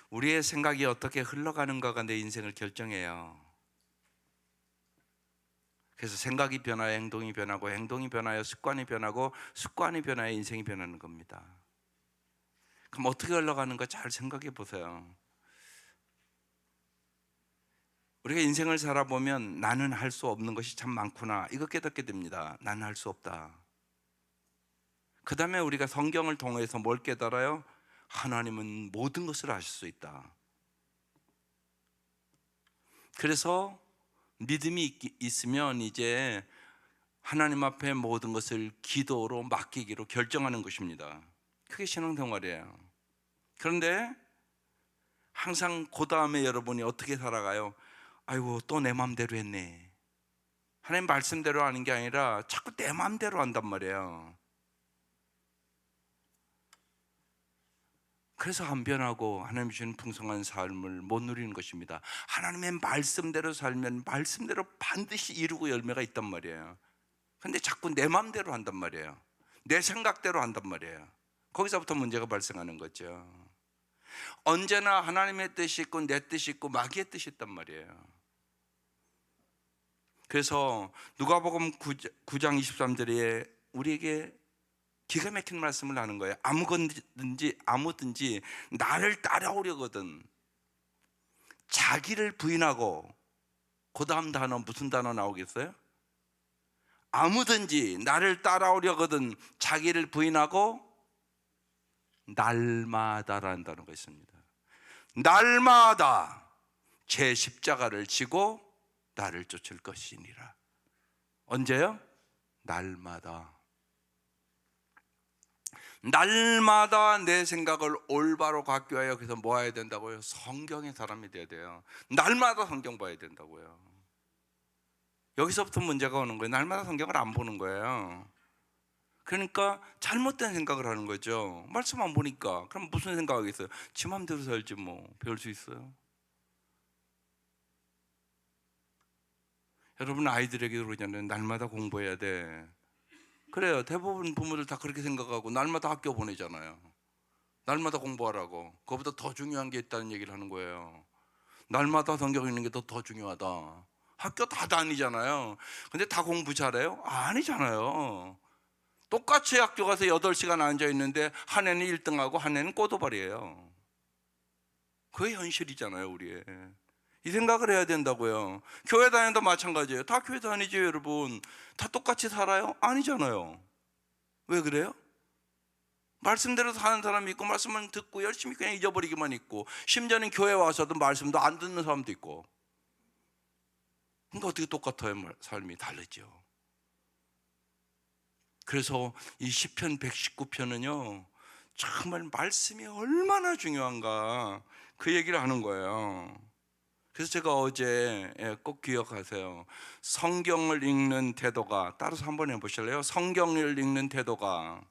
우리의 생각이 어떻게 흘러가는가가 내 인생을 결정해요. 그래서 생각이 변하여 행동이 변하고, 행동이 변하여 습관이 변하고, 습관이 변하여 인생이 변하는 겁니다. 그럼 어떻게 흘러가는가 잘 생각해 보세요. 우리가 인생을 살아보면 나는 할 수 없는 것이 참 많구나, 이거 깨닫게 됩니다. 나는 할 수 없다. 그 다음에 우리가 성경을 통해서 뭘 깨달아요? 하나님은 모든 것을 아실 수 있다. 그래서 믿음이 있으면 이제 하나님 앞에 모든 것을 기도로 맡기기로 결정하는 것입니다. 그게 신앙생활이에요. 그런데 항상 그 다음에 여러분이 어떻게 살아가요? 아이고, 또 내 마음대로 했네. 하나님 말씀대로 하는 게 아니라 자꾸 내 마음대로 한단 말이에요. 그래서 안 변하고 하나님 주신 풍성한 삶을 못 누리는 것입니다. 하나님의 말씀대로 살면 말씀대로 반드시 이루고 열매가 있단 말이에요. 근데 자꾸 내 마음대로 한단 말이에요. 내 생각대로 한단 말이에요. 거기서부터 문제가 발생하는 거죠. 언제나 하나님의 뜻이 있고 내 뜻이 있고 마귀의 뜻이 있단 말이에요. 그래서 누가복음 9장 23절에 우리에게 기가 막힌 말씀을 하는 거예요. 아무든지 나를 따라오려거든 자기를 부인하고, 그 다음 단어 무슨 단어 나오겠어요? 아무든지 나를 따라오려거든 자기를 부인하고 날마다라는 단어가 있습니다. 날마다 제 십자가를 지고 나를 쫓을 것이니라. 언제요? 날마다. 날마다 내 생각을 올바로 갖기 위하여 그래서 뭐 해야 된다고요? 성경의 사람이 돼야 돼요. 날마다 성경 봐야 된다고요. 여기서부터 문제가 오는 거예요. 날마다 성경을 안 보는 거예요. 그러니까 잘못된 생각을 하는 거죠. 말씀 안 보니까. 그럼 무슨 생각하겠어요? 지 맘대로 살지 뭐. 배울 수 있어요? 여러분 아이들에게 그러잖아요. 날마다 공부해야 돼. 그래요. 대부분 부모들 다 그렇게 생각하고 날마다 학교 보내잖아요. 날마다 공부하라고. 그거보다 더 중요한 게 있다는 얘기를 하는 거예요. 날마다 성경 읽는 게 더 중요하다. 학교 다 다니잖아요. 근데 다 공부 잘해요? 아니잖아요. 똑같이 학교 가서 8시간 앉아있는데 한 해는 1등하고 한 해는 꼬도발이에요. 그게 현실이잖아요, 우리의. 이 생각을 해야 된다고요. 교회 다니도 마찬가지예요. 다 교회 다니죠, 여러분. 다 똑같이 살아요? 아니잖아요. 왜 그래요? 말씀대로 사는 사람이 있고, 말씀을 듣고 열심히 그냥 잊어버리기만 있고, 심지어는 교회 와서도 말씀도 안 듣는 사람도 있고. 그러니까 어떻게 똑같아요? 삶이 다르죠. 그래서 이 시편 119편은요 정말 말씀이 얼마나 중요한가 그 얘기를 하는 거예요. 그래서 제가 어제 꼭 기억하세요. 성경을 읽는 태도가, 따라서 한번 해보실래요? 성경을 읽는 태도가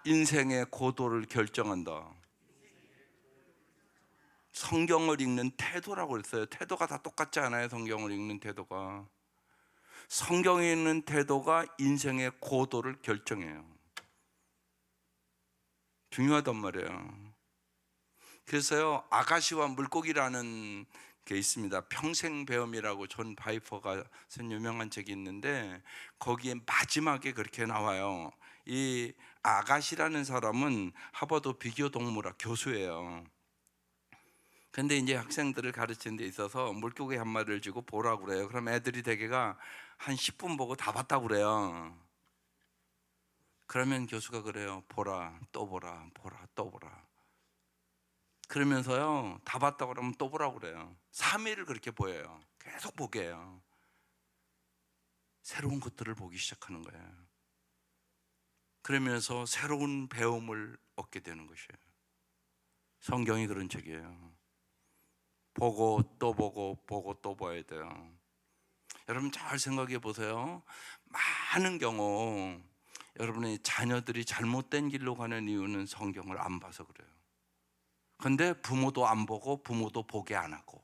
인생의 고도를 결정한다. 성경을 읽는 태도라고 그랬어요. 태도가 다 똑같지 않아요. 성경을 읽는 태도가. 성경에 있는 태도가 인생의 고도를 결정해요. 중요하단 말이에요. 그래서요, 아가씨와 물고기라는 게 있습니다. 평생 배움이라고 존 바이퍼가 쓴 유명한 책이 있는데 거기에 마지막에 그렇게 나와요. 이 아가씨라는 사람은 하버드 비교동물학 교수예요. 근데 이제 학생들을 가르치는 데 있어서 물고기 한 마리를 주고 보라고 그래요. 그럼 애들이 대개가 한 10분 보고 다 봤다고 그래요. 그러면 교수가 그래요. 보라, 또 보라, 보라, 또 보라. 그러면서요, 다 봤다고 그러면 또 보라고 그래요. 3일을 그렇게 보여요. 계속 보게 해요. 새로운 것들을 보기 시작하는 거예요. 그러면서 새로운 배움을 얻게 되는 것이에요. 성경이 그런 책이에요. 보고 또 보고 보고 또 봐야 돼요. 여러분 잘 생각해 보세요. 많은 경우 여러분의 자녀들이 잘못된 길로 가는 이유는 성경을 안 봐서 그래요. 근데 부모도 안 보고 부모도 보게 안 하고,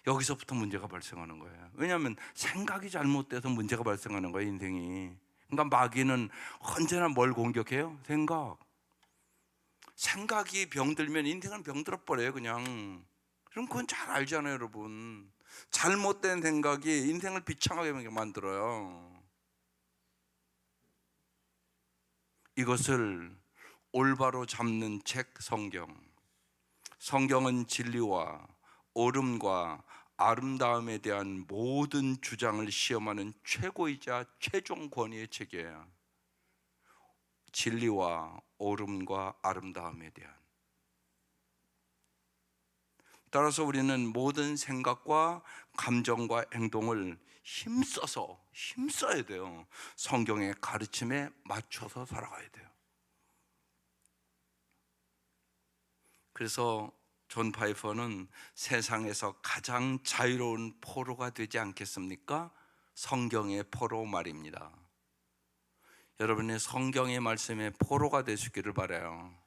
여기서부터 문제가 발생하는 거예요. 왜냐하면 생각이 잘못돼서 문제가 발생하는 거예요, 인생이. 그러니까 마귀는 언제나 뭘 공격해요? 생각. 생각이 병들면 인생은 병들어 버려요, 그냥. 그럼 그건 잘 알잖아요, 여러분. 잘못된 생각이 인생을 비참하게 만들어요. 이것을 올바로 잡는 책 성경. 성경은 진리와 옳음과 아름다움에 대한 모든 주장을 시험하는 최고이자 최종 권위의 책이에요. 진리와 옳음과 아름다움에 대한. 따라서 우리는 모든 생각과 감정과 행동을 힘써야 돼요. 성경의 가르침에 맞춰서 살아가야 돼요. 그래서 존 파이퍼는 세상에서 가장 자유로운 포로가 되지 않겠습니까? 성경의 포로 말입니다. 여러분의 성경의 말씀에 포로가 되시기를 바라요.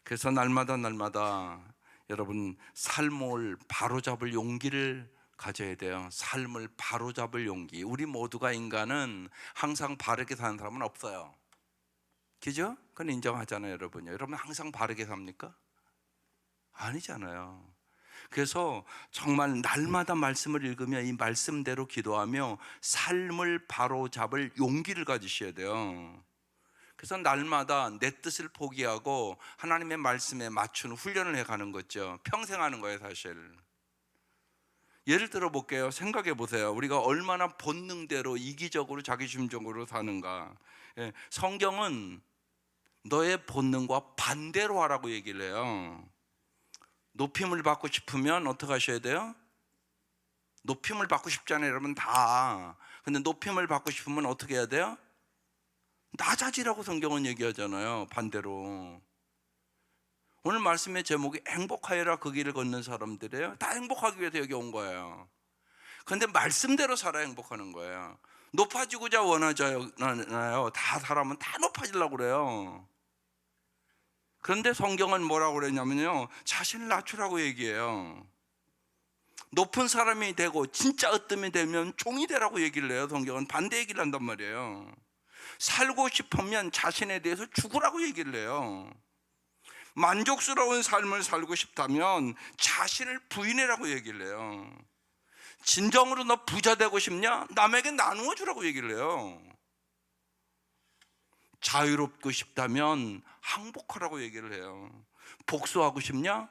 그래서 날마다 여러분 삶을 바로잡을 용기를 가져야 돼요. 삶을 바로잡을 용기. 우리 모두가 인간은 항상 바르게 사는 사람은 없어요. 그죠? 그건 인정하잖아요, 여러분요. 여러분 항상 바르게 삽니까? 아니잖아요. 그래서 정말 날마다 말씀을 읽으며 이 말씀대로 기도하며 삶을 바로잡을 용기를 가지셔야 돼요. 그래서 날마다 내 뜻을 포기하고 하나님의 말씀에 맞추는 훈련을 해가는 거죠. 평생 하는 거예요, 사실. 예를 들어 볼게요. 생각해 보세요. 우리가 얼마나 본능대로 이기적으로 자기중심적으로 사는가. 성경은 너의 본능과 반대로 하라고 얘기를 해요. 높임을 받고 싶으면 어떻게 하셔야 돼요? 높임을 받고 싶잖아요, 여러분 다. 근데 높임을 받고 싶으면 어떻게 해야 돼요? 낮아지라고 성경은 얘기하잖아요, 반대로. 오늘 말씀의 제목이 행복하여라 그 길을 걷는 사람들이에요. 다 행복하기 위해서 여기 온 거예요. 근데 말씀대로 살아야 행복하는 거예요. 높아지고자 원하잖아요. 다 사람은 다 높아지려고 그래요. 그런데 성경은 뭐라고 그랬냐면요, 자신을 낮추라고 얘기해요. 높은 사람이 되고 진짜 으뜸이 되면 종이 되라고 얘기를 해요. 성경은 반대 얘기를 한단 말이에요. 살고 싶으면 자신에 대해서 죽으라고 얘기를 해요. 만족스러운 삶을 살고 싶다면 자신을 부인해라고 얘기를 해요. 진정으로 너 부자 되고 싶냐? 남에게 나누어 주라고 얘기를 해요. 자유롭고 싶다면 항복하라고 얘기를 해요. 복수하고 싶냐?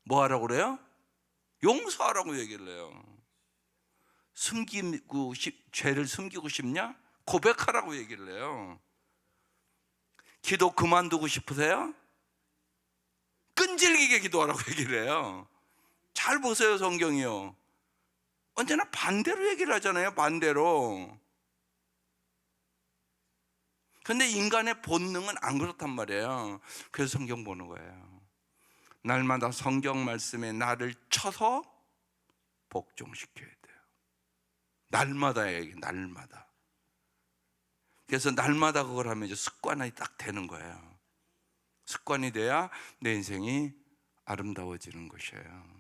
뭐 하라고 그래요? 용서하라고 얘기를 해요. 죄를 숨기고 싶냐? 고백하라고 얘기를 해요. 기도 그만두고 싶으세요? 끈질기게 기도하라고 얘기를 해요. 잘 보세요, 성경이요. 언제나 반대로 얘기를 하잖아요, 반대로. 근데 인간의 본능은 안 그렇단 말이에요. 그래서 성경 보는 거예요. 날마다 성경 말씀에 나를 쳐서 복종시켜야 돼요. 날마다 얘기, 날마다. 그래서 날마다 그걸 하면 이제 습관이 딱 되는 거예요. 습관이 돼야 내 인생이 아름다워지는 것이에요.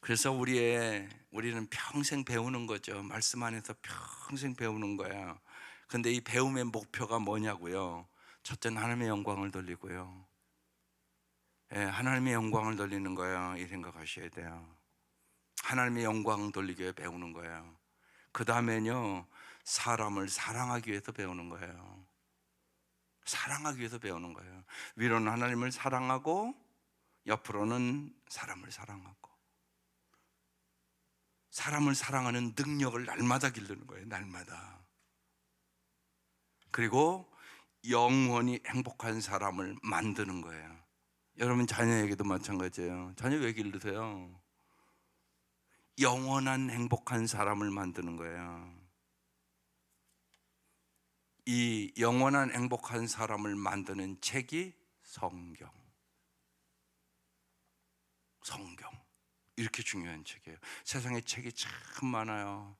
그래서 우리는 평생 배우는 거죠. 말씀 안에서 평생 배우는 거예요. 근데 이 배움의 목표가 뭐냐고요? 첫째는 하나님의 영광을 돌리고요. 하나님의 영광을 돌리는 거예요. 이 생각하셔야 돼요. 하나님의 영광 돌리기 위해 배우는 거예요. 그 다음에는요, 사람을 사랑하기 위해서 배우는 거예요. 사랑하기 위해서 배우는 거예요. 위로는 하나님을 사랑하고 옆으로는 사람을 사랑하고. 사람을 사랑하는 능력을 날마다 기르는 거예요. 날마다. 그리고 영원히 행복한 사람을 만드는 거예요. 여러분 자녀에게도 마찬가지예요. 자녀 왜 기르세요? 영원한 행복한 사람을 만드는 거예요. 이 영원한 행복한 사람을 만드는 책이 성경. 이렇게 중요한 책이에요. 세상에 책이 참 많아요.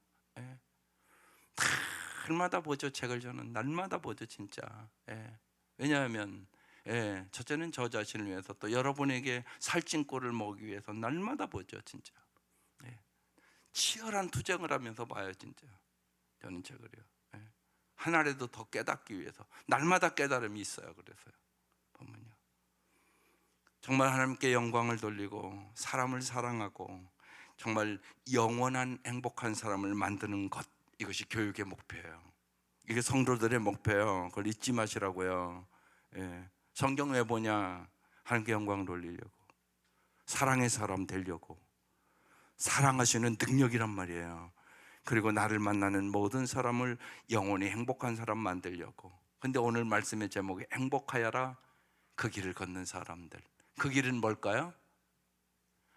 날마다 보죠. 책을 저는 날마다 보죠, 진짜. 왜냐하면 첫째는 저 자신을 위해서, 또 여러분에게 살찐꼴을 먹기 위해서 날마다 보죠, 진짜. 치열한 투쟁을 하면서 봐요, 진짜. 저는 책을요. 하나라도 더 깨닫기 위해서 날마다 깨달음이 있어요. 그래서요. 보면요. 정말 하나님께 영광을 돌리고 사람을 사랑하고 정말 영원한 행복한 사람을 만드는 것, 이것이 교육의 목표예요. 이게 성도들의 목표예요. 그걸 잊지 마시라고요. 예. 성경 왜 보냐? 하나님께 영광 돌리려고, 사랑의 사람 되려고, 사랑하시는 능력이란 말이에요. 그리고 나를 만나는 모든 사람을 영원히 행복한 사람 만들려고. 근데 오늘 말씀의 제목이 행복하여라 그 길을 걷는 사람들. 그 길은 뭘까요?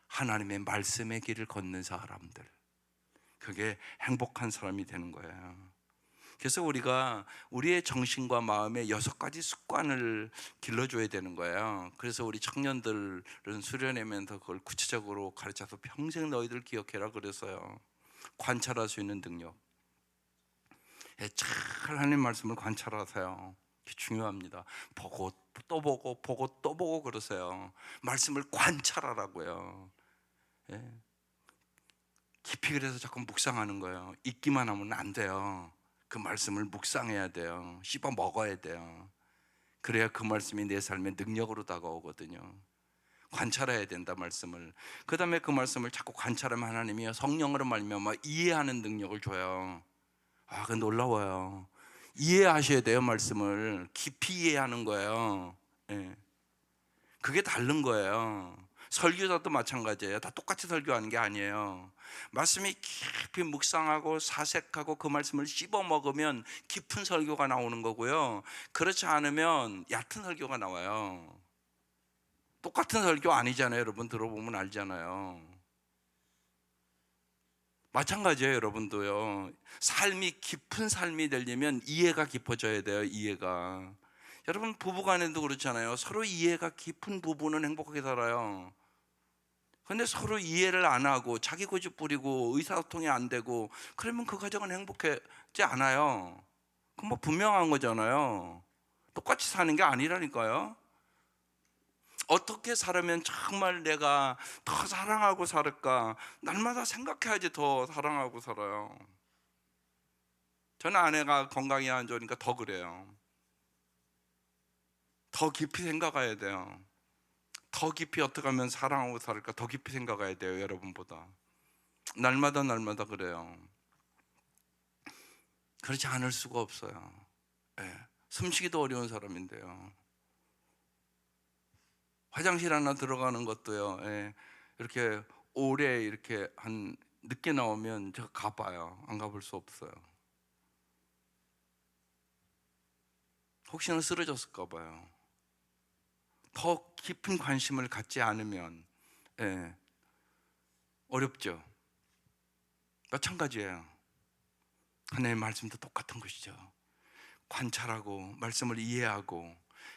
하나님의 말씀의 길을 걷는 사람들. 그게 행복한 사람이 되는 거예요. 그래서 우리가 우리의 정신과 마음에 6가지 습관을 길러줘야 되는 거예요. 그래서 우리 청년들은 수련회면서 그걸 구체적으로 가르쳐서 평생 너희들 기억해라 그래서요. 관찰할 수 있는 능력. 잘 하나님 말씀을 관찰하세요. 중요합니다. 보고 또 보고 보고 또 보고 그러세요. 말씀을 관찰하라고요. 예. 깊이 그래서 자꾸 묵상하는 거예요. 읽기만 하면 안 돼요. 그 말씀을 묵상해야 돼요. 씹어 먹어야 돼요. 그래야 그 말씀이 내 삶의 능력으로 다가오거든요. 관찰해야 된다 말씀을. 그 다음에 그 말씀을 자꾸 관찰하면 하나님이 성령으로 말미암아 이해하는 능력을 줘요. 그 놀라워요. 이해하셔야 돼요. 말씀을 깊이 이해하는 거예요. 예. 그게 다른 거예요. 설교자도 마찬가지예요. 다 똑같이 설교하는 게 아니에요. 말씀이 깊이 묵상하고 사색하고 그 말씀을 씹어 먹으면 깊은 설교가 나오는 거고요. 그렇지 않으면 얕은 설교가 나와요. 똑같은 설교 아니잖아요. 여러분 들어보면 알잖아요. 마찬가지예요. 여러분도요. 삶이 깊은 삶이 되려면 이해가 깊어져야 돼요. 이해가. 여러분 부부간에도 그렇잖아요. 서로 이해가 깊은 부부는 행복하게 살아요. 근데 서로 이해를 안 하고 자기 고집 부리고 의사소통이 안 되고 그러면 그 가정은 행복하지 않아요. 그건 뭐 분명한 거잖아요. 똑같이 사는 게 아니라니까요. 어떻게 살면 정말 내가 더 사랑하고 살을까? 날마다 생각해야지 더 사랑하고 살아요. 저는 아내가 건강이 안 좋으니까 더 그래요. 더 깊이 생각해야 돼요. 더 깊이 어떻게 하면 사랑하고 살을까? 더 깊이 생각해야 돼요. 여러분보다 날마다 날마다 그래요. 그렇지 않을 수가 없어요. 예. 숨쉬기도 어려운 사람인데요. 화장실 하나 들어가는 것도요. 예. 이렇게 오래 이렇게 한 늦게 나오면 제가 가봐요. 안 가볼 수 없어요. 혹시나 쓰러졌을까 봐요. 더 깊은 관심을 갖지 않으면 어렵죠. 마찬가지예요. 하나님의 말씀도 똑같은 것이죠. 관찰하고 말씀을 이해하고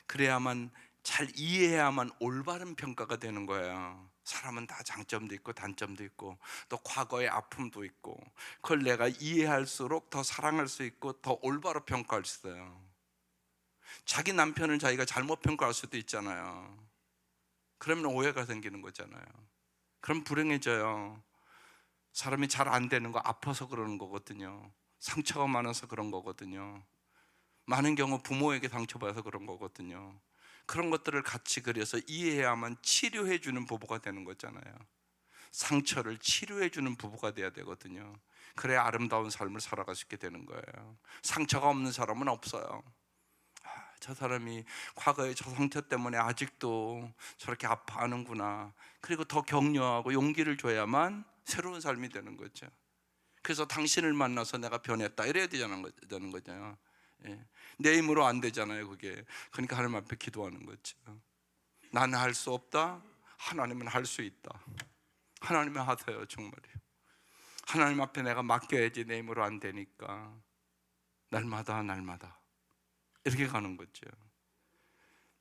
그래야만 잘 이해해야만 올바른 평가가 되는 거예요. 사람은 다 장점도 있고 단점도 있고 또 과거의 아픔도 있고 그걸 내가 이해할수록 더 사랑할 수 있고 더 올바로 평가할 수 있어요. 자기 남편을 자기가 잘못 평가할 수도 있잖아요. 그러면 오해가 생기는 거잖아요. 그럼 불행해져요. 사람이 잘 안 되는 거 아파서 그러는 거거든요. 상처가 많아서 그런 거거든요. 많은 경우 부모에게 상처받아서 그런 거거든요. 그런 것들을 같이 그려서 이해해야만 치료해 주는 부부가 되는 거잖아요. 상처를 치료해 주는 부부가 돼야 되거든요. 그래야 아름다운 삶을 살아갈 수 있게 되는 거예요. 상처가 없는 사람은 없어요. 저 사람이 과거의 저 상처 때문에 아직도 저렇게 아파하는구나. 그리고 더 격려하고 용기를 줘야만 새로운 삶이 되는 거죠. 그래서 당신을 만나서 내가 변했다 이래야 되는 거잖아요. 예. 내 힘으로 안 되잖아요 그게. 그러니까 하나님 앞에 기도하는 거죠. 나는 할 수 없다. 하나님은 할 수 있다. 하나님은 하세요. 정말이요. 하나님 앞에 내가 맡겨야지 내 힘으로 안 되니까 날마다 날마다 이렇게 가는 거죠.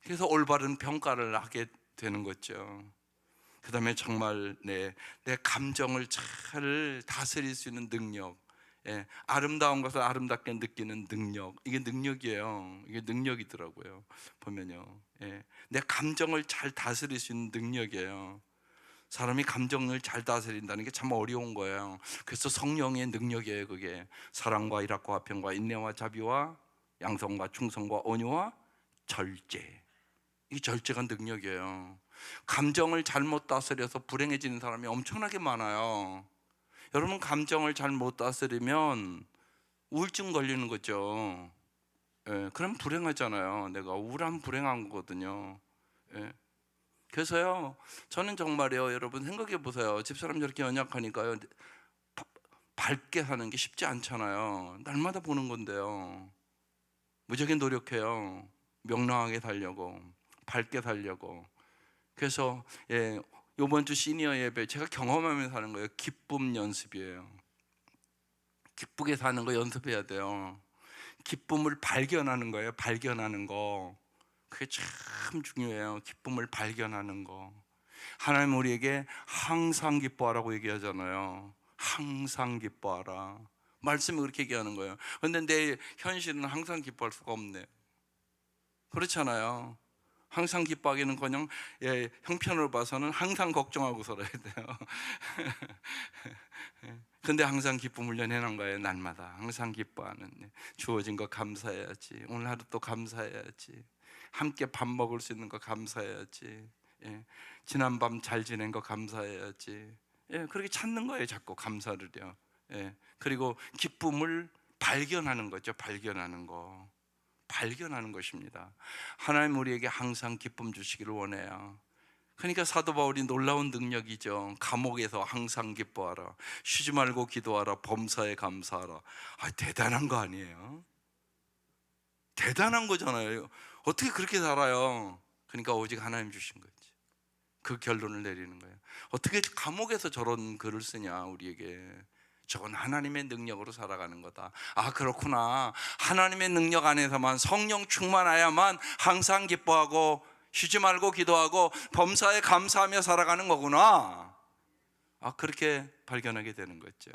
그래서 올바른 평가를 하게 되는 거죠. 그 다음에 정말 내 감정을 잘 다스릴 수 있는 능력, 아름다운 것을 아름답게 느끼는 능력, 이게 능력이에요. 이게 능력이더라고요. 보면요, 내 감정을 잘 다스릴 수 있는 능력이에요. 사람이 감정을 잘 다스린다는 게 참 어려운 거예요. 그래서 성령의 능력이에요. 그게 사랑과 희락과 화평과 인내와 자비와 양성과 충성과 온유와 절제. 이 절제가 능력이에요. 감정을 잘못 다스려서 불행해지는 사람이 엄청나게 많아요. 여러분, 감정을 잘못 다스리면 우울증 걸리는 거죠. 예, 그럼 불행하잖아요. 내가 우울하면 불행한 거거든요. 예. 그래서요, 저는 정말요, 여러분 생각해 보세요. 집사람 저렇게 연약하니까요, 밝게 사는 게 쉽지 않잖아요. 날마다 보는 건데요. 무지하게 노력해요. 명랑하게 살려고, 밝게 살려고. 그래서 예, 이번 주 시니어 예배 제가 경험하면서 하는 거예요. 기쁨 연습이에요. 기쁘게 사는 거 연습해야 돼요. 기쁨을 발견하는 거예요. 발견하는 거. 그게 참 중요해요. 기쁨을 발견하는 거. 하나님 우리에게 항상 기뻐하라고 얘기하잖아요. 항상 기뻐하라. 말씀이 그렇게 얘기하는 거예요. 그런데 내 현실은 항상 기뻐할 수가 없네요. 그렇잖아요. 항상 기뻐하기는커녕 형편으로 봐서는 항상 걱정하고 살아야 돼요. 근데 항상 기쁨을 연해는 거예요. 날마다 항상 기뻐하는, 주어진 거 감사해야지. 오늘 하루 또 감사해야지. 함께 밥 먹을 수 있는 거 감사해야지. 지난 밤 잘 지낸 거 감사해야지. 그렇게 찾는 거예요. 자꾸 감사를요. 그리고 기쁨을 발견하는 거죠. 발견하는 거. 발견하는 것입니다. 하나님 우리에게 항상 기쁨 주시기를 원해요. 그러니까 사도 바울이 놀라운 능력이죠. 감옥에서 항상 기뻐하라, 쉬지 말고 기도하라, 범사에 감사하라. 대단한 거 아니에요? 대단한 거잖아요. 어떻게 그렇게 살아요? 그러니까 오직 하나님 주신 거지. 그 결론을 내리는 거예요. 어떻게 감옥에서 저런 글을 쓰냐 우리에게. 저건 하나님의 능력으로 살아가는 거다. 그렇구나. 하나님의 능력 안에서만, 성령 충만하야만 항상 기뻐하고 쉬지 말고 기도하고 범사에 감사하며 살아가는 거구나. 그렇게 발견하게 되는 거죠.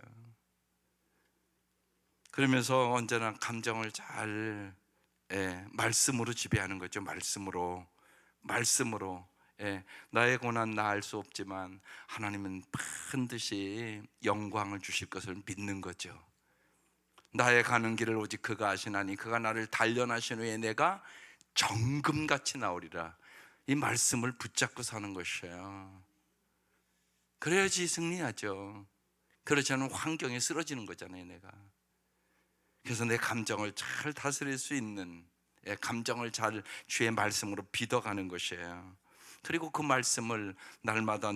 그러면서 언제나 감정을 잘 말씀으로 지배하는 거죠. 말씀으로. 나의 고난 나 알 수 없지만 하나님은 반드시 영광을 주실 것을 믿는 거죠. 나의 가는 길을 오직 그가 아시나니 그가 나를 단련하신 후에 내가 정금같이 나오리라. 이 말씀을 붙잡고 사는 것이에요. 그래야지 승리하죠. 그렇지 않으면 환경에 쓰러지는 거잖아요, 내가. 그래서 내 감정을 잘 다스릴 수 있는, 감정을 잘 주의 말씀으로 빚어가는 것이에요. 그리고 그 말씀을 날마다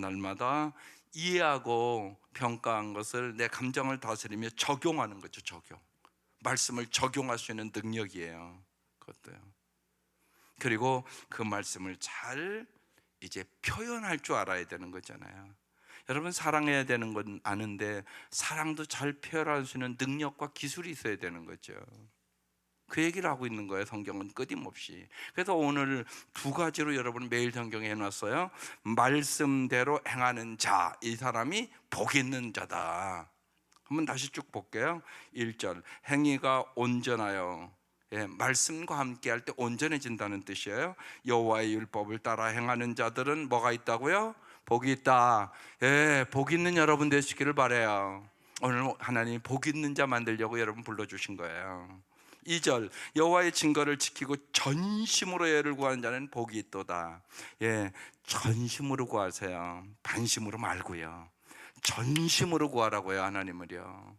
이해하고 평가한 것을 내 감정을 다스리며 적용하는 거죠. 적용. 말씀을 적용할 수 있는 능력이에요. 그것도요. 그리고 그 말씀을 잘 이제 표현할 줄 알아야 되는 거잖아요. 여러분, 사랑해야 되는 건 아는데 사랑도 잘 표현할 수 있는 능력과 기술이 있어야 되는 거죠. 그 얘기를 하고 있는 거예요. 성경은 끊임없이. 그래서 오늘 두 가지로 여러분 매일 성경에 해놨어요. 말씀대로 행하는 자, 이 사람이 복 있는 자다. 한번 다시 쭉 볼게요. 1절, 행위가 온전하여, 말씀과 함께 할 때 온전해진다는 뜻이에요. 여호와의 율법을 따라 행하는 자들은 뭐가 있다고요? 복이 있다. 복 있는 여러분 되시기를 바라요. 오늘 하나님이 복 있는 자 만들려고 여러분 불러주신 거예요. 2절, 여호와의 증거를 지키고 전심으로 예를 구하는 자는 복이 있도다. 전심으로 구하세요. 반심으로 말고요. 전심으로 구하라고요. 하나님을요.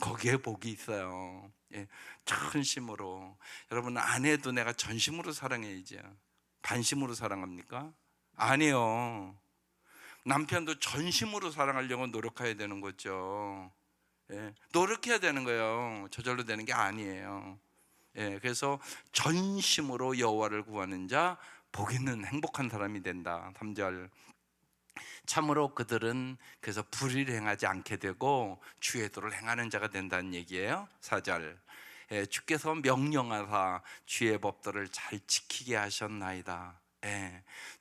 거기에 복이 있어요. 전심으로. 여러분, 아내도 내가 전심으로 사랑해야죠. 반심으로 사랑합니까? 아니요. 남편도 전심으로 사랑하려고 노력해야 되는 거죠. 노력해야 되는 거예요. 저절로 되는 게 아니에요. 그래서 전심으로 여호와를 구하는 자 복 있는 행복한 사람이 된다. 3절, 참으로 그들은 그래서 불의를 행하지 않게 되고 주의 도를 행하는 자가 된다는 얘기예요. 4절, 주께서 명령하사 주의 법도를 잘 지키게 하셨나이다.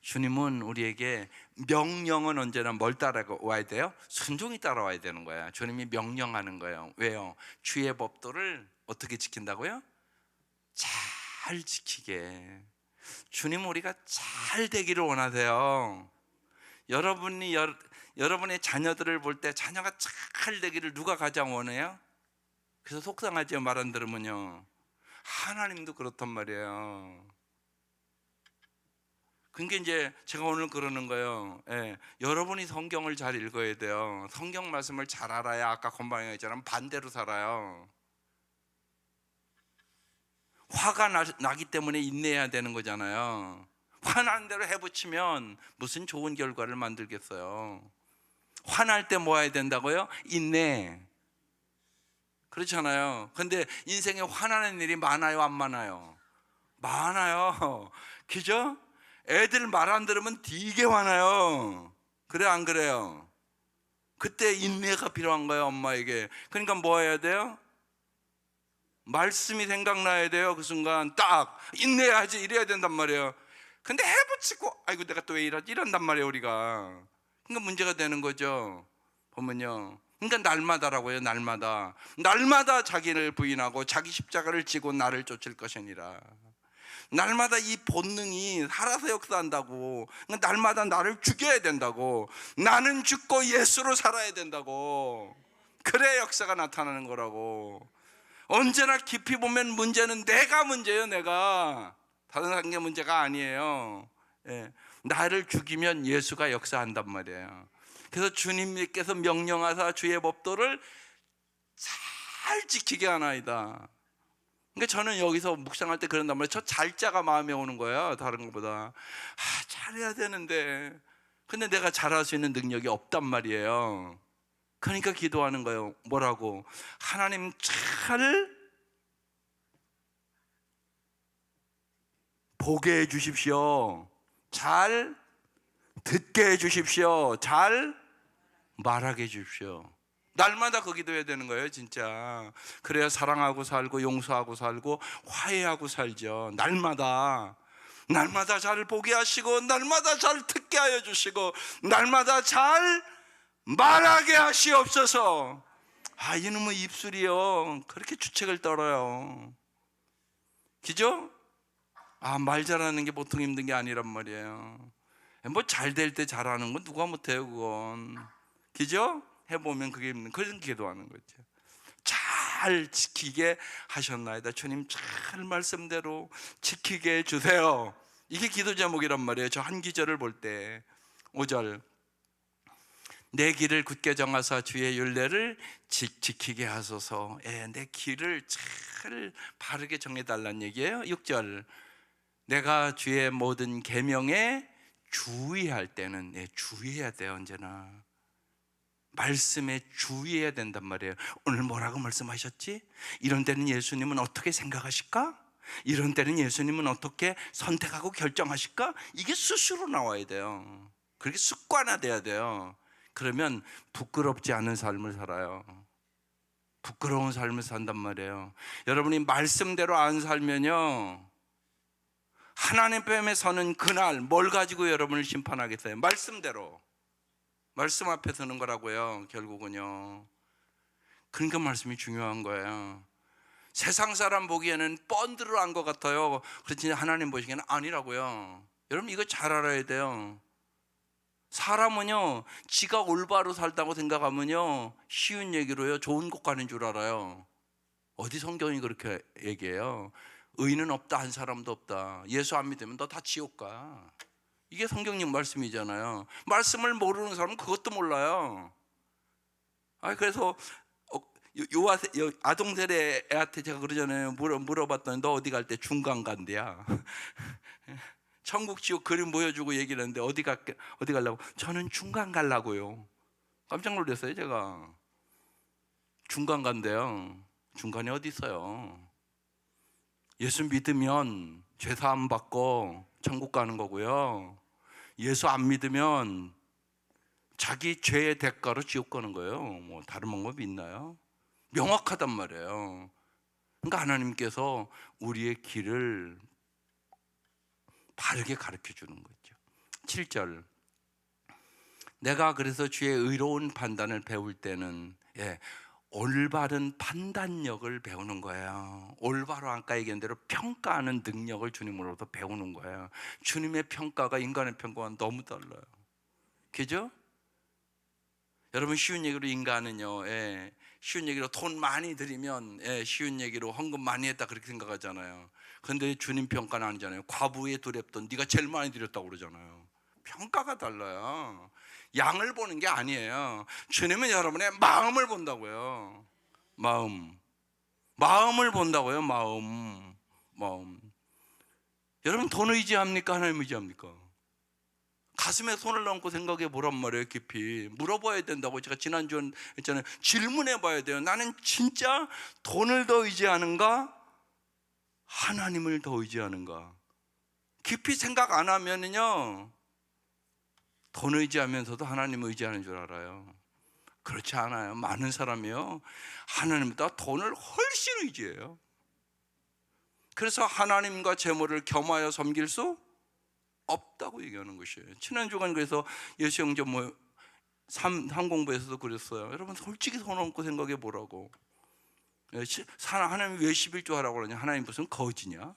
주님은 우리에게 명령은 언제나 뭘 따라와야 돼요? 순종이 따라와야 되는 거예요. 주님이 명령하는 거예요. 왜요? 주의 법도를 어떻게 지킨다고요? 잘 지키게. 주님은 우리가 잘 되기를 원하세요. 여러분의 자녀들을 볼 때 자녀가 잘 되기를 누가 가장 원해요? 그래서 속상하죠. 말 안 들으면요. 하나님도 그렇단 말이에요. 그러니까 이제 제가 오늘 그러는 거예요. 예, 여러분이 성경을 잘 읽어야 돼요. 성경 말씀을 잘 알아야 아까 건방에 있잖아요. 반대로 살아요. 화가 나기 때문에 인내해야 되는 거잖아요. 화난 대로 해붙이면 무슨 좋은 결과를 만들겠어요. 화날 때 뭐 해야 된다고요? 인내. 그렇잖아요. 근데 인생에 화나는 일이 많아요, 안 많아요? 많아요. 그죠? 애들 말 안 들으면 되게 화나요. 그래, 안 그래요? 그때 인내가 필요한 거예요, 엄마에게. 그러니까 뭐 해야 돼요? 말씀이 생각나야 돼요. 그 순간 딱 인내해야지, 이래야 된단 말이에요. 근데 해붙이고 아이고 내가 또 왜 이런단 말이에요, 우리가. 그러니까 문제가 되는 거죠. 보면요. 그러니까 날마다라고요. 날마다 자기를 부인하고 자기 십자가를 지고 나를 쫓을 것이니라. 날마다 이 본능이 살아서 역사한다고. 그러니까 날마다 나를 죽여야 된다고. 나는 죽고 예수로 살아야 된다고. 그래 역사가 나타나는 거라고. 언제나 깊이 보면 문제는 내가 문제예요. 내가. 다른 관계 문제가 아니에요. 예. 나를 죽이면 예수가 역사한단 말이에요. 그래서 주님께서 명령하사 주의 법도를 잘 지키게 하나이다. 그러니까 저는 여기서 묵상할 때 그런단 말이에요. 저 잘자가 마음에 오는 거예요. 다른 것보다. 잘해야 되는데 근데 내가 잘할 수 있는 능력이 없단 말이에요. 그러니까 기도하는 거예요. 뭐라고? 하나님 잘 보게 해 주십시오. 잘 듣게 해 주십시오. 잘 말하게 해 주십시오. 날마다 그 기도해야 되는 거예요, 진짜. 그래야 사랑하고 살고 용서하고 살고 화해하고 살죠. 날마다 잘 보게 하시고 날마다 잘 듣게 하여 주시고 날마다 잘 말하게 하시옵소서. 이놈의 입술이요 그렇게 주책을 떨어요. 그죠? 말 잘하는 게 보통 힘든 게 아니란 말이에요. 뭐 잘 될 때 잘하는 건 누가 못해요, 그건. 그죠? 해보면 그게 힘든, 그런 기도하는 거죠. 잘 지키게 하셨나이다. 주님 잘 말씀대로 지키게 해주세요. 이게 기도 제목이란 말이에요. 저 한 기절을 볼 때 5절 내 길을 굳게 정하사 주의 율례를 지키게 하소서. 내 길을 잘 바르게 정해달라는 얘기예요. 6절 내가 주의 모든 계명에 주의할 때는 주의해야 돼요. 언제나 말씀에 주의해야 된단 말이에요. 오늘 뭐라고 말씀하셨지? 이런 때는 예수님은 어떻게 생각하실까? 이런 때는 예수님은 어떻게 선택하고 결정하실까? 이게 스스로 나와야 돼요. 그렇게 습관화돼야 돼요. 그러면 부끄럽지 않은 삶을 살아요. 부끄러운 삶을 산단 말이에요. 여러분이 말씀대로 안 살면요 하나님 뺨에 서는 그날 뭘 가지고 여러분을 심판하겠어요? 말씀대로. 말씀 앞에 서는 거라고요, 결국은요. 그러니까 말씀이 중요한 거예요. 세상 사람 보기에는 뻔드러한 것 같아요. 그렇지 하나님 보시기에는 아니라고요. 여러분 이거 잘 알아야 돼요. 사람은요 지가 올바로 살다고 생각하면요 쉬운 얘기로요 좋은 곳 가는 줄 알아요. 어디 성경이 그렇게 얘기해요? 의인은 없다, 한 사람도 없다. 예수 안 믿으면 너 다 지옥 가. 이게 성경님 말씀이잖아요. 말씀을 모르는 사람은 그것도 몰라요. 그래서 아동 세대 애한테 제가 그러잖아요. 물어봤더니 너 어디 갈 때 중간 간대야. 천국 지옥 그림 보여주고 얘기를 했는데 어디 가려고? 저는 중간 가려고요. 깜짝 놀랐어요, 제가. 중간 간대요. 중간에 어디 있어요? 예수 믿으면 죄 사함 받고 천국 가는 거고요. 예수 안 믿으면 자기 죄의 대가로 지옥 가는 거예요. 뭐 다른 방법이 있나요? 명확하단 말이에요. 그러니까 하나님께서 우리의 길을 바르게 가르쳐 주는 거죠. 7절 내가 그래서 주의 의로운 판단을 배울 때는 올바른 판단력을 배우는 거예요. 올바로 아까 얘기한 대로 평가하는 능력을 주님으로부터 배우는 거예요. 주님의 평가가 인간의 평가와 너무 달라요. 그죠? 여러분 쉬운 얘기로 인간은요, 쉬운 얘기로 돈 많이 들이면 쉬운 얘기로 헌금 많이 했다 그렇게 생각하잖아요. 그런데 주님 평가는 아니잖아요. 과부에 두렵던 네가 제일 많이 드렸다고 그러잖아요. 평가가 달라요. 양을 보는 게 아니에요. 주님은 여러분의 마음을 본다고요. 마음을 본다고요. 마음. 여러분 돈 의지합니까? 하나님 의지합니까? 가슴에 손을 얹고 생각해 보란 말이에요. 깊이 물어봐야 된다고. 제가 지난주에 했잖아요. 질문해 봐야 돼요. 나는 진짜 돈을 더 의지하는가? 하나님을 더 의지하는가? 깊이 생각 안 하면은요, 돈 의지하면서도 하나님 의지하는 줄 알아요. 그렇지 않아요. 많은 사람이요, 하나님보다 돈을 훨씬 의지해요. 그래서 하나님과 재물을 겸하여 섬길 수 없다고 얘기하는 것이에요. 지난주간 그래서 예수 형제 삼공부에서도 그랬어요. 여러분 솔직히 손 얹고 생각해 보라고. 하나님 왜 11조 하라고 그러냐? 하나님 무슨 거지냐?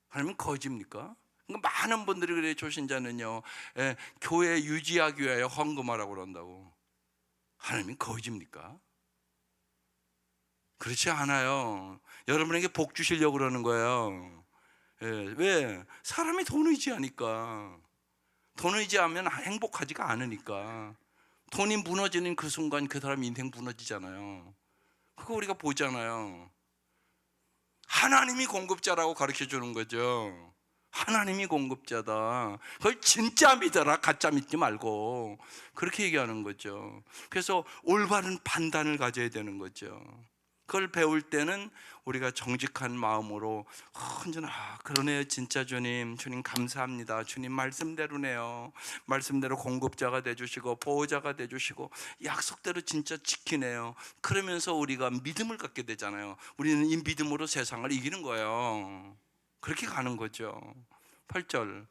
하나님은 거지입니까? 그러니까 많은 분들이 그래, 초신자는요, 교회 유지하기 위하여 헌금하라고 그런다고. 하나님이 거지입니까? 그렇지 않아요. 여러분에게 복 주시려고 그러는 거예요. 왜? 사람이 돈 의지하니까. 돈 의지하면 행복하지가 않으니까. 돈이 무너지는 그 순간 그 사람 인생 무너지잖아요. 그거 우리가 보잖아요. 하나님이 공급자라고 가르쳐 주는 거죠. 하나님이 공급자다. 그걸 진짜 믿어라. 가짜 믿지 말고. 그렇게 얘기하는 거죠. 그래서 올바른 판단을 가져야 되는 거죠. 그걸 배울 때는 우리가 정직한 마음으로 그러네요. 진짜 주님 감사합니다. 주님 말씀대로네요. 말씀대로 공급자가 돼주시고 보호자가 돼주시고 약속대로 진짜 지키네요. 그러면서 우리가 믿음을 갖게 되잖아요. 우리는 이 믿음으로 세상을 이기는 거예요. 그렇게 가는 거죠. 8절,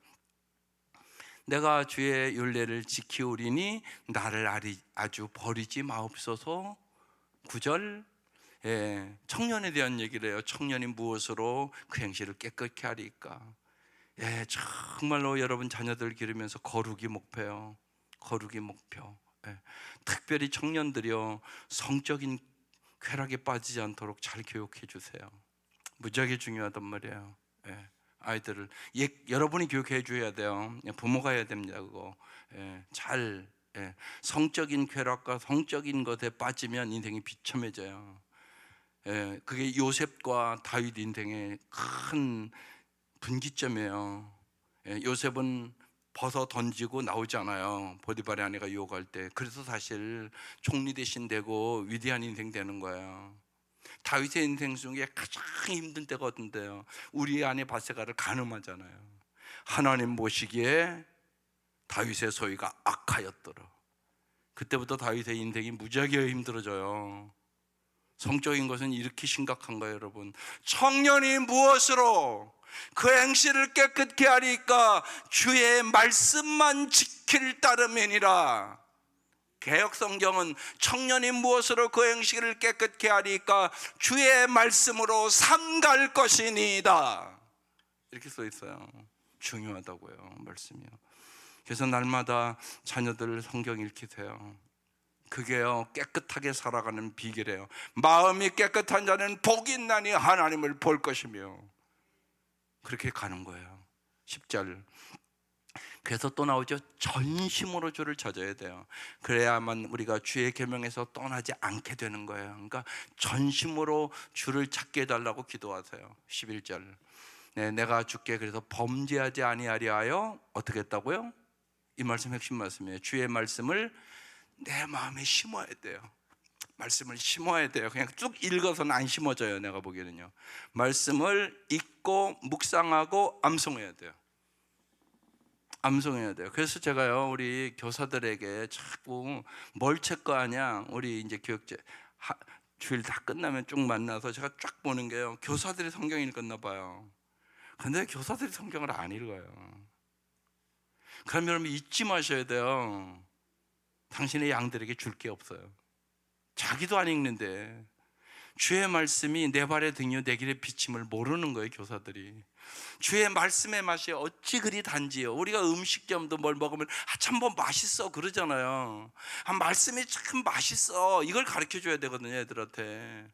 내가 주의 율례를 지키오리니 나를 아주 버리지 마옵소서. 9절, 청년에 대한 얘기를 해요. 청년이 무엇으로 그 행실을 깨끗게 하리까? 정말로 여러분 자녀들 기르면서 거룩이 목표요. 거룩이 목표. 특별히 청년들이요, 성적인 쾌락에 빠지지 않도록 잘 교육해 주세요. 무지하게 중요하단 말이에요. 아이들을 여러분이 교육해 줘야 돼요. 부모가 해야 됩니다. 그거 잘 성적인 쾌락과 성적인 것에 빠지면 인생이 비참해져요. 그게 요셉과 다윗 인생의 큰 분기점이에요. 요셉은 벗어 던지고 나오잖아요. 보디발의 아내가 유혹할 때. 그래서 사실 총리 대신 되고 위대한 인생 되는 거예요. 다윗의 인생 중에 가장 힘든 때가 어떤데요? 우리 아내 바세가를 간음하잖아요. 하나님 보시기에 다윗의 소위가 악하였더라. 그때부터 다윗의 인생이 무지하게 힘들어져요. 성적인 것은 이렇게 심각한 거예요, 여러분. 청년이 무엇으로 그 행실을 깨끗게 하리까? 주의 말씀만 지킬 따름이니라. 개역 성경은 청년이 무엇으로 그 행실을 깨끗게 하리까? 주의 말씀으로 삼갈 것이니이다. 이렇게 써 있어요. 중요하다고요, 말씀이요. 그래서 날마다 자녀들 성경 읽히세요. 그게요, 깨끗하게 살아가는 비결이에요. 마음이 깨끗한 자는 복이 있나니 하나님을 볼 것이며. 그렇게 가는 거예요. 10절, 그래서 또 나오죠. 전심으로 주를 찾아야 돼요. 그래야만 우리가 주의 계명에서 떠나지 않게 되는 거예요. 그러니까 전심으로 주를 찾게 해달라고 기도하세요. 11절, 내가 주께 그래서 범죄하지 아니하리 하여 어떻게 했다고요? 이 말씀 핵심 말씀이에요. 주의 말씀을 내 마음에 심어야 돼요. 말씀을 심어야 돼요. 그냥 쭉 읽어서는 안 심어져요. 내가 보기에는요. 말씀을 읽고 묵상하고 암송해야 돼요. 암송해야 돼요. 그래서 제가요, 우리 교사들에게 자꾸 뭘 체크하냐, 우리 이제 교육제 주일 다 끝나면 쭉 만나서 제가 쫙 보는 게요, 교사들이 성경 읽었나 봐요. 근데 교사들이 성경을 안 읽어요. 그럼 여러분 잊지 마셔야 돼요. 당신의 양들에게 줄 게 없어요. 자기도 안 읽는데 주의 말씀이 내 발의 등이요 내 길의 비침을 모르는 거예요, 교사들이. 주의 말씀의 맛이 어찌 그리 단지요. 우리가 음식점도 뭘 먹으면 참 뭐 맛있어 그러잖아요. 말씀이 참 맛있어, 이걸 가르쳐 줘야 되거든요, 애들한테.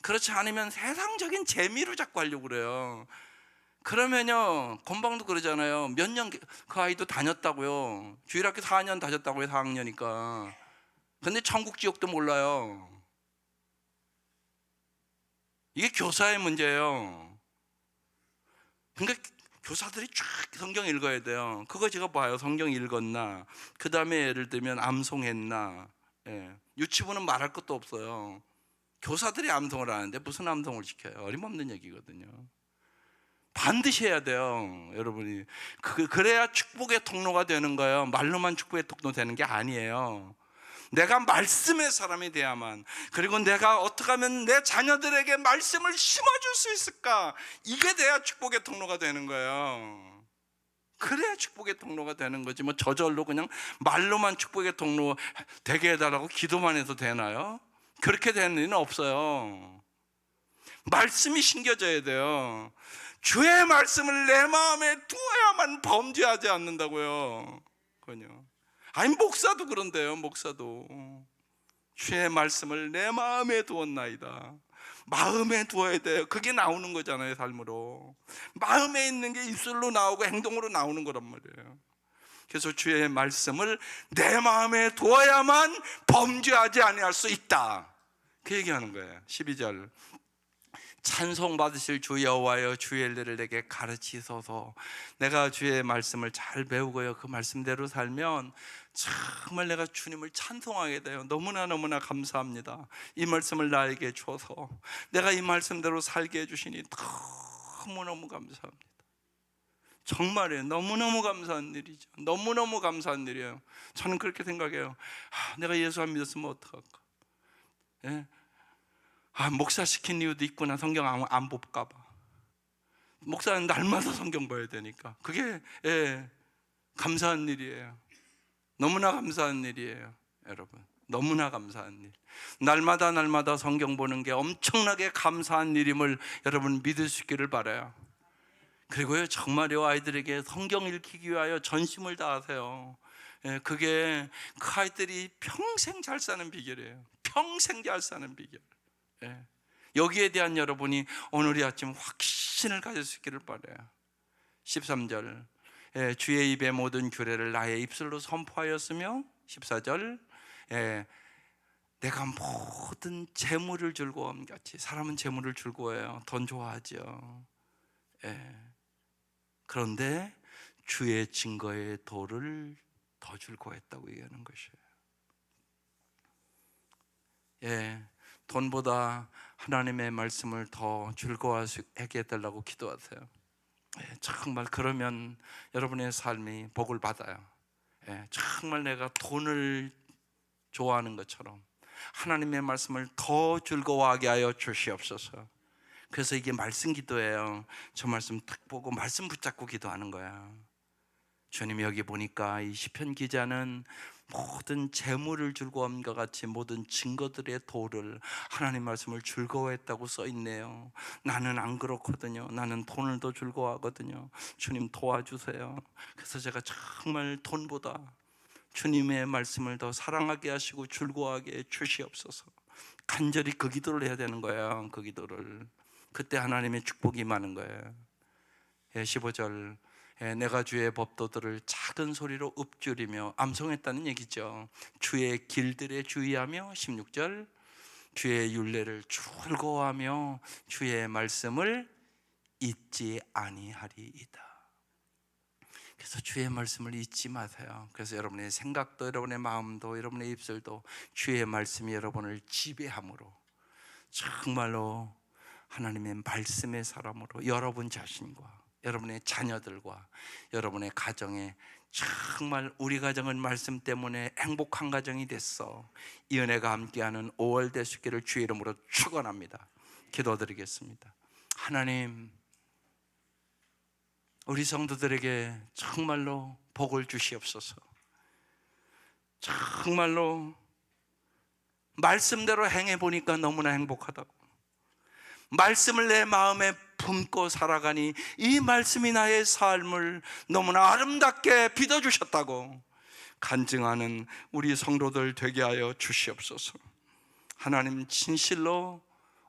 그렇지 않으면 세상적인 재미로 자꾸 하려고 그래요. 그러면요, 건방도 그러잖아요. 몇 년 그 아이도 다녔다고요. 주일학교 4년 다녔다고요, 4학년이니까. 근데 천국 지옥도 몰라요. 이게 교사의 문제예요. 그러니까 교사들이 쫙 성경 읽어야 돼요. 그거 제가 봐요. 성경 읽었나, 그 다음에 예를 들면 암송했나. 유치부는 말할 것도 없어요. 교사들이 암송을 하는데 무슨 암송을 시켜요? 어림없는 얘기거든요. 반드시 해야 돼요, 여러분이. 그래야 축복의 통로가 되는 거예요. 말로만 축복의 통로 되는 게 아니에요. 내가 말씀의 사람이 돼야만, 그리고 내가 어떻게 하면 내 자녀들에게 말씀을 심어줄 수 있을까, 이게 돼야 축복의 통로가 되는 거예요. 그래야 축복의 통로가 되는 거지. 뭐 저절로 그냥 말로만 축복의 통로 되게 해달라고 기도만 해도 되나요? 그렇게 되는 일은 없어요. 말씀이 심겨져야 돼요. 주의 말씀을 내 마음에 두어야만 범죄하지 않는다고요. 그건요. 아니, 목사도 그런데요. 목사도 주의 말씀을 내 마음에 두었나이다. 마음에 두어야 돼요. 그게 나오는 거잖아요, 삶으로. 마음에 있는 게 입술로 나오고 행동으로 나오는 거란 말이에요. 그래서 주의 말씀을 내 마음에 두어야만 범죄하지 아니할 수 있다, 그 얘기하는 거예요. 12절, 찬송 받으실 주 여호와여, 주의 일들을 내게 가르치소서. 내가 주의 말씀을 잘 배우고요, 그 말씀대로 살면 정말 내가 주님을 찬송하게 돼요. 너무나 감사합니다. 이 말씀을 나에게 줘서 내가 이 말씀대로 살게 해주시니 너무너무 감사합니다. 정말이에요. 너무너무 감사한 일이죠. 너무너무 감사한 일이에요. 저는 그렇게 생각해요. 내가 예수 안 믿었으면 어떡할까? 예? 목사 시킨 이유도 있구나. 성경 안 볼까 봐. 목사는 날마다 성경 봐야 되니까. 그게 감사한 일이에요. 너무나 감사한 일이에요, 여러분. 너무나 감사한 일. 날마다 성경 보는 게 엄청나게 감사한 일임을 여러분 믿을 수 있기를 바라요. 그리고요, 정말요, 아이들에게 성경 읽히기 위하여 전심을 다하세요. 그게 그 아이들이 평생 잘 사는 비결이에요. 평생 잘 사는 비결. 여기에 대한 여러분이 오늘 이 아침 확신을 가질 수 있기를 바라요. 13절, 주의 입의 모든 규례를 나의 입술로 선포하였으며, 14절, 내가 모든 재물을 즐거움 같이. 사람은 재물을 즐거워해요. 돈 좋아하죠. 그런데 주의 증거의 도를 더 즐거워했다고 얘기하는 것이에요. 돈보다 하나님의 말씀을 더 즐거워하게 해달라고 기도하세요. 정말 그러면 여러분의 삶이 복을 받아요. 정말 내가 돈을 좋아하는 것처럼 하나님의 말씀을 더 즐거워하게 하여 주시옵소서. 그래서 이게 말씀 기도예요. 저 말씀 딱 보고 말씀 붙잡고 기도하는 거야. 주님, 여기 보니까 이 시편 기자는 모든 재물을 즐거움과 같이 모든 증거들의 도를, 하나님 말씀을 즐거워했다고 써 있네요. 나는 안 그렇거든요. 나는 돈을 더 즐거워하거든요. 주님 도와주세요. 그래서 제가 정말 돈보다 주님의 말씀을 더 사랑하게 하시고 즐거워하게 주시옵소서. 간절히 그 기도를 해야 되는 거예요. 그 기도를. 그때 하나님의 축복이 많은 거예요. 15절, 내가 주의 법도들을 작은 소리로 읊조리며, 암송했다는 얘기죠. 주의 길들에 주의하며, 16절, 주의 율례를 즐거워하며 주의 말씀을 잊지 아니하리이다. 그래서 주의 말씀을 잊지 마세요. 그래서 여러분의 생각도, 여러분의 마음도, 여러분의 입술도 주의 말씀이 여러분을 지배함으로 정말로 하나님의 말씀의 사람으로 여러분 자신과 여러분의 자녀들과 여러분의 가정에, 정말 우리 가정은 말씀 때문에 행복한 가정이 됐어, 이 은혜가 함께하는 5월 되시기를 주의 이름으로 축원합니다. 기도드리겠습니다. 하나님, 우리 성도들에게 정말로 복을 주시옵소서. 정말로 말씀대로 행해 보니까 너무나 행복하다고. 말씀을 내 마음에 품고 살아가니 이 말씀이 나의 삶을 너무나 아름답게 빚어주셨다고 간증하는 우리 성도들 되게 하여 주시옵소서. 하나님, 진실로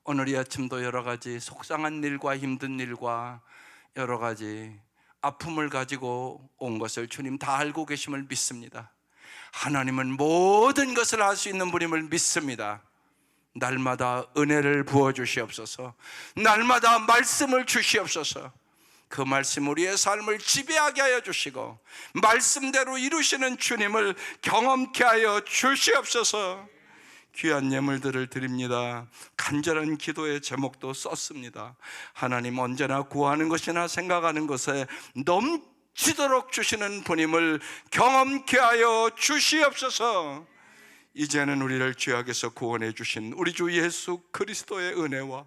오늘 이 아침도 여러 가지 속상한 일과 힘든 일과 여러 가지 아픔을 가지고 온 것을 주님 다 알고 계심을 믿습니다. 하나님은 모든 것을 할 수 있는 분임을 믿습니다. 날마다 은혜를 부어주시옵소서. 날마다 말씀을 주시옵소서. 그 말씀 우리의 삶을 지배하게 하여 주시고 말씀대로 이루시는 주님을 경험케 하여 주시옵소서. 귀한 예물들을 드립니다. 간절한 기도의 제목도 썼습니다. 하나님, 언제나 구하는 것이나 생각하는 것에 넘치도록 주시는 분임을 경험케 하여 주시옵소서. 이제는 우리를 죄악에서 구원해 주신 우리 주 예수 그리스도의 은혜와